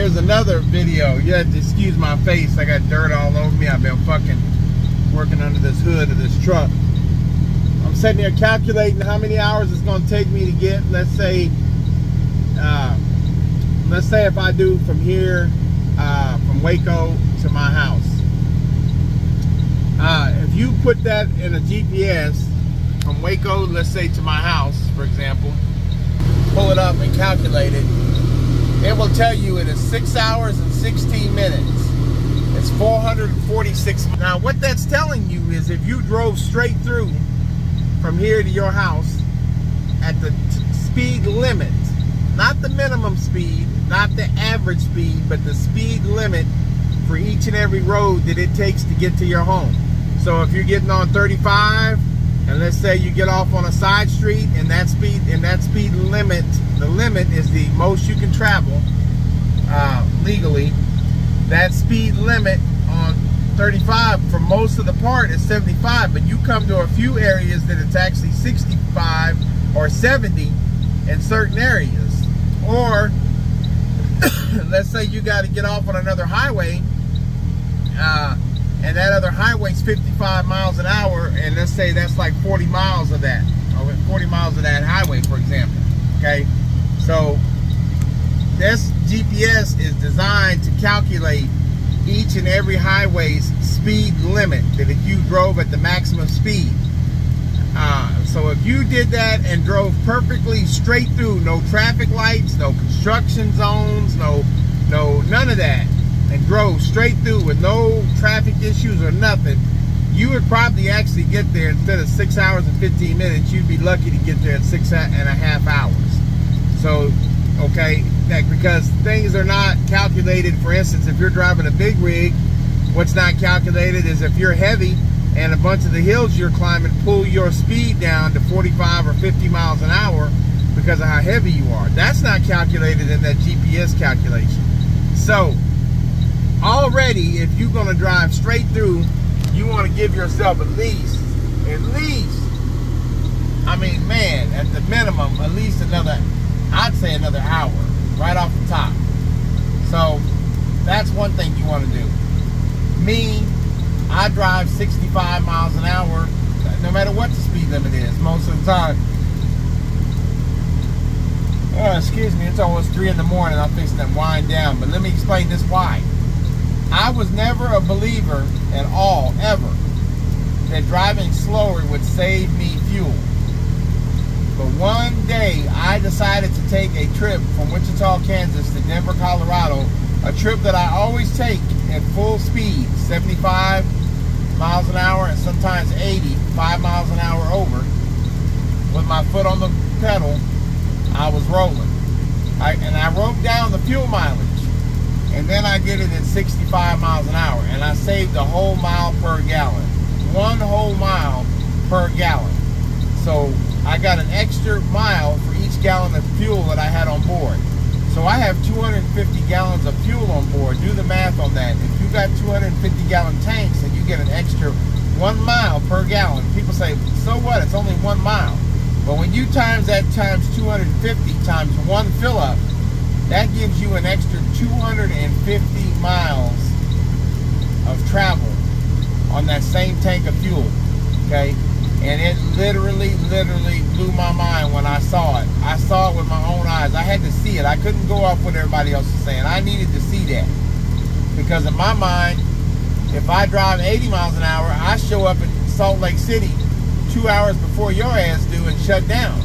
here's another video. You have to excuse my face. I got dirt all over me. I've been fucking working under this hood of this truck. I'm sitting here calculating how many hours it's going to take me to get, let's say if I do from here, from Waco to my house. If you put that in a GPS from Waco, let's say to my house, for example, pull it up and calculate it, it will tell you it is 6 hours and 16 minutes. It's 446. Now what that's telling you is if you drove straight through from here to your house at the speed limit, not the minimum speed, not the average speed, but the speed limit for each and every road that it takes to get to your home. So if you're getting on 35, and let's say you get off on a side street, and that speed limit, the limit is the most you can travel legally. That speed limit on 35 for most of the part is 75, but you come to a few areas that it's actually 65 or 70 in certain areas. Or let's say you got to get off on another highway, and that other highway's 55 miles an hour, and let's say that's like 40 miles of that, or 40 miles of that highway, for example. Okay, so this GPS is designed to calculate each and every highway's speed limit, that if you drove at the maximum speed. So if you did that and drove perfectly straight through, no traffic lights, no construction zones, none of that, and drove straight through with no traffic issues or nothing, you would probably actually get there instead of 6 hours and 15 minutes. You'd be lucky to get there in 6.5 hours. So, okay, because things are not calculated. For instance, if you're driving a big rig, what's not calculated is if you're heavy and a bunch of the hills you're climbing pull your speed down to 45 or 50 miles an hour because of how heavy you are. That's not calculated in that GPS calculation. So, already, if you're going to drive straight through, you want to give yourself at least, I mean, man, at the minimum, at least another, I'd say another hour, right off the top. So, that's one thing you want to do. Me, I drive 65 miles an hour, no matter what the speed limit is, most of the time. Excuse me, it's almost 3 in the morning, I'm fixing to wind down, but let me explain this why. I was never a believer at all, ever, that driving slower would save me fuel. But one day, I decided to take a trip from Wichita, Kansas to Denver, Colorado, a trip that I always take at full speed, 75 miles an hour and sometimes 80, 5 miles an hour over. With my foot on the pedal, I was rolling. And I wrote down the fuel mileage. And then I did it at 65 miles an hour, and I saved a whole mile per gallon. 1 whole mile per gallon. So I got an extra mile for each gallon of fuel that I had on board. So I have 250 gallons of fuel on board. Do the math on that. If you got 250 gallon tanks and you get an extra 1 mile per gallon, people say, so what? It's only 1 mile. But when you times that times 250 times 1 fill up, that gives you an extra 250 miles of travel on that same tank of fuel, okay? And it literally blew my mind when I saw it. I saw it with my own eyes. I had to see it. I couldn't go off what everybody else is saying. I needed to see that. Because in my mind, if I drive 80 miles an hour, I show up in Salt Lake City 2 hours before your ass do and shut down.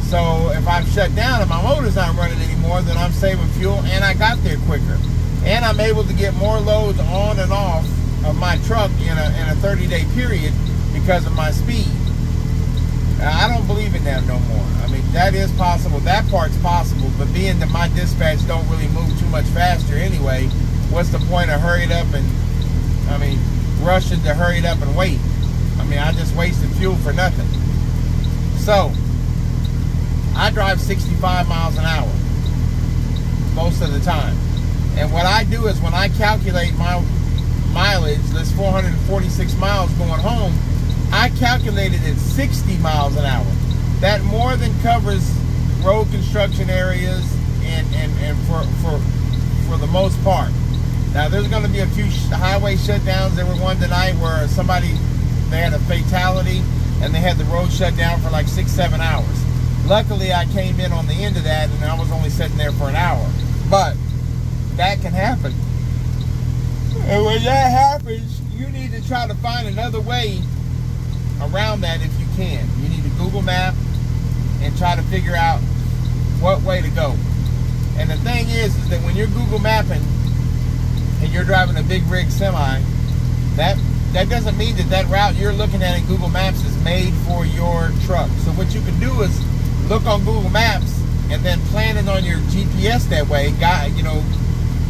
So if I'm shut down and my motor's not running anymore, then I'm saving fuel and I got there quicker. And I'm able to get more loads on and off of my truck in a 30-day period because of my speed. Now, I don't believe in that no more. I mean, that is possible. That part's possible. But being that my dispatch don't really move too much faster anyway, what's the point of hurrying up and, I mean, rushing to hurry it up and wait? I mean, I just wasted fuel for nothing. So, I drive 65 miles an hour most of the time. And what I do is when I calculate my mileage, that's 446 miles going home, I calculated at 60 miles an hour. That more than covers road construction areas and for the most part. Now, there's going to be a few highway shutdowns. There were one tonight where they had a fatality, and they had the road shut down for like 6-7 hours. Luckily, I came in on the end of that, and I was only sitting there for an hour. But that can happen. And when that happens, you need to try to find another way around that if you can. You need to Google Map and try to figure out what way to go. And the thing is that when you're Google mapping and you're driving a big rig semi, that doesn't mean that route you're looking at in Google Maps is made for your truck. So what you can do is look on Google Maps and then plan it on your GPS that way.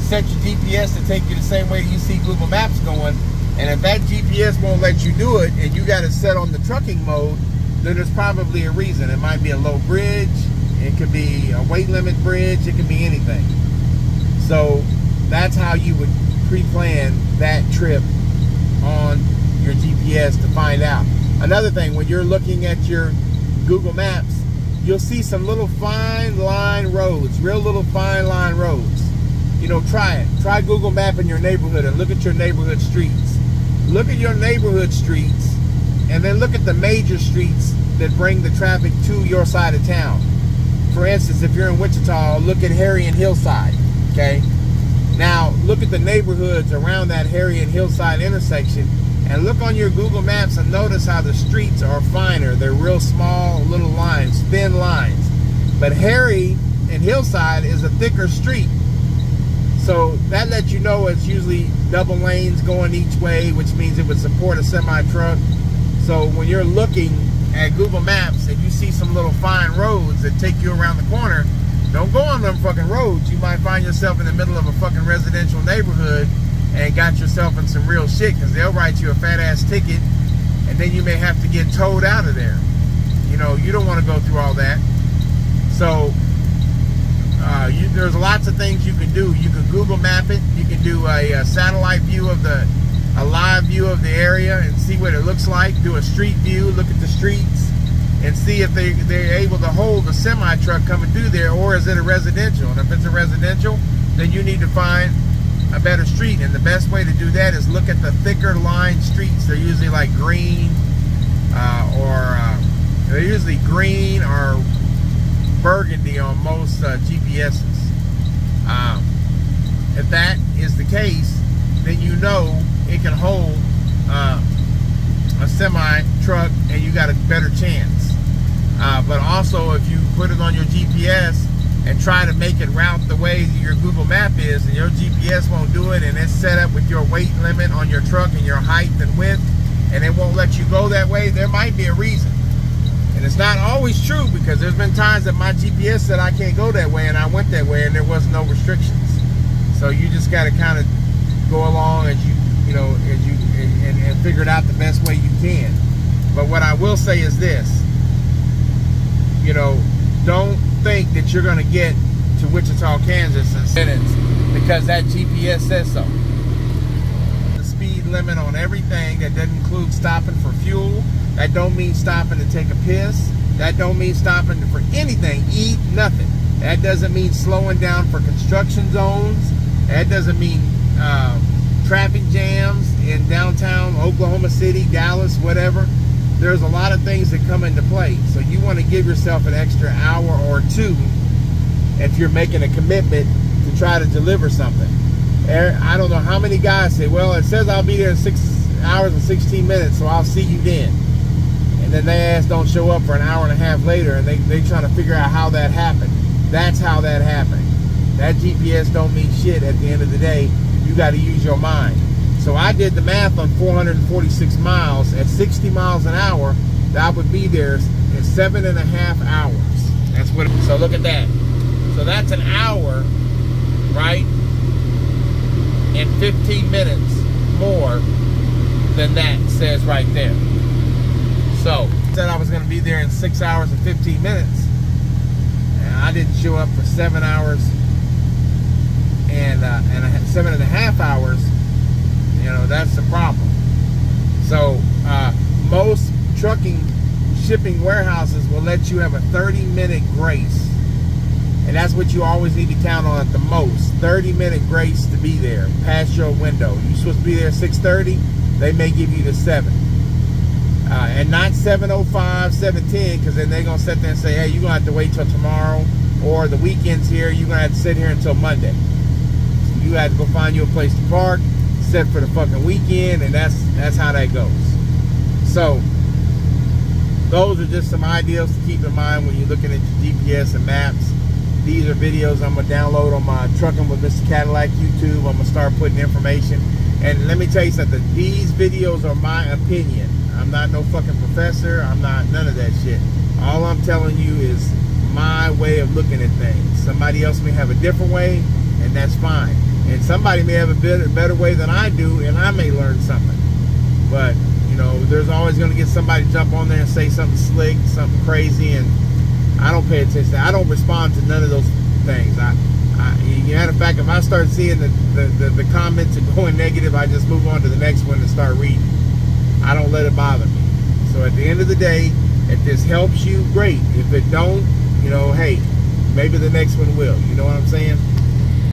Set your GPS to take you the same way you see Google Maps going. And if that GPS won't let you do it and you got it set on the trucking mode, then there's probably a reason. It might be a low bridge. It could be a weight limit bridge. It could be anything. So that's how you would pre-plan that trip on your GPS to find out. Another thing, when you're looking at your Google Maps, you'll see some little fine line roads, real little fine line roads. Try it. Try Google mapping your neighborhood and look at your neighborhood streets. Look at your neighborhood streets and then look at the major streets that bring the traffic to your side of town. For instance, if you're in Wichita, look at Harry and Hillside, okay? Now, look at the neighborhoods around that Harry and Hillside intersection and look on your Google Maps and notice how the streets are finer. They're real small little lines, thin lines. But Harry and Hillside is a thicker street. So that lets you know it's usually double lanes going each way, which means it would support a semi-truck. So when you're looking at Google Maps and you see some little fine roads that take you around the corner, don't go on them fucking roads. You might find yourself in the middle of a fucking residential neighborhood and got yourself in some real shit, because they'll write you a fat ass ticket and then you may have to get towed out of there. You don't want to go through all that. So there's lots of things you can do. You can Google map it. You can do a satellite view of a live view of the area and see what it looks like. Do a street view, look at the streets and see if they're able to hold a semi truck coming through there, or is it a residential? And if it's a residential, then you need to find a better street. And the best way to do that is look at the thicker line streets. They're usually like green they're usually green or burgundy on most GPSs. If that is the case, then it can hold a semi truck and you got a better chance. But also, if you put it on your GPS and try to make it route the way your Google map is, and your GPS won't do it, and it's set up with your weight limit on your truck and your height and width, and it won't let you go that way, there might be a reason. And it's not always true, because there's been times that my GPS said I can't go that way and I went that way and there was no restrictions. So you just got to kind of go along as and figure it out the best way you can. But what I will say is this, don't think that you're going to get to Wichita, Kansas in minutes because that GPS says so. The speed limit on everything, that doesn't include stopping for fuel. That don't mean stopping to take a piss. That don't mean stopping for anything, eat, nothing. That doesn't mean slowing down for construction zones. That doesn't mean traffic jams in downtown Oklahoma City, Dallas, whatever. There's a lot of things that come into play. So you want to give yourself an extra hour or two if you're making a commitment to try to deliver something. I don't know how many guys say, well, it says I'll be there in 6 hours and 16 minutes, so I'll see you then. And then their ass don't show up for an hour and a half later, and they trying to figure out how that happened. That's how that happened. That GPS don't mean shit at the end of the day. You got to use your mind. So I did the math on 446 miles. At 60 miles an hour, I would be there in 7.5 hours. That's what. So look at that. So that's an hour, right? And 15 minutes more than that says right there. So I said I was going to be there in 6 hours and 15 minutes, and I didn't show up for 7 hours and 7.5 hours. That's the problem. So most trucking shipping warehouses will let you have a 30-minute grace And that's what you always need to count on at the most. 30-minute grace to be there, past your window. You're supposed to be there at 6:30, they may give you the 7. And not 7:05, 7:10, because then they're going to sit there and say, hey, you're going to have to wait till tomorrow, or the weekend's here, you're going to have to sit here until Monday. So you have to go find you a place to park, set for the fucking weekend, and that's how that goes. So, those are just some ideas to keep in mind when you're looking at your GPS and maps. These are videos I'm going to download on my Trucking with Mr. Cadillac YouTube. I'm going to start putting information. And let me tell you something. These videos are my opinion. I'm not no fucking professor. I'm not none of that shit. All I'm telling you is my way of looking at things. Somebody else may have a different way, and that's fine. And somebody may have a better way than I do, and I may learn something. But, you know, there's always going to get somebody to jump on there and say something slick, something crazy, and I don't pay attention. I don't respond to none of those things. Matter of fact, if I start seeing the comments and going negative, I just move on to the next one and start reading. I don't let it bother me. So at the end of the day, if this helps you, great. If it don't, you know, hey, maybe the next one will. You know what I'm saying?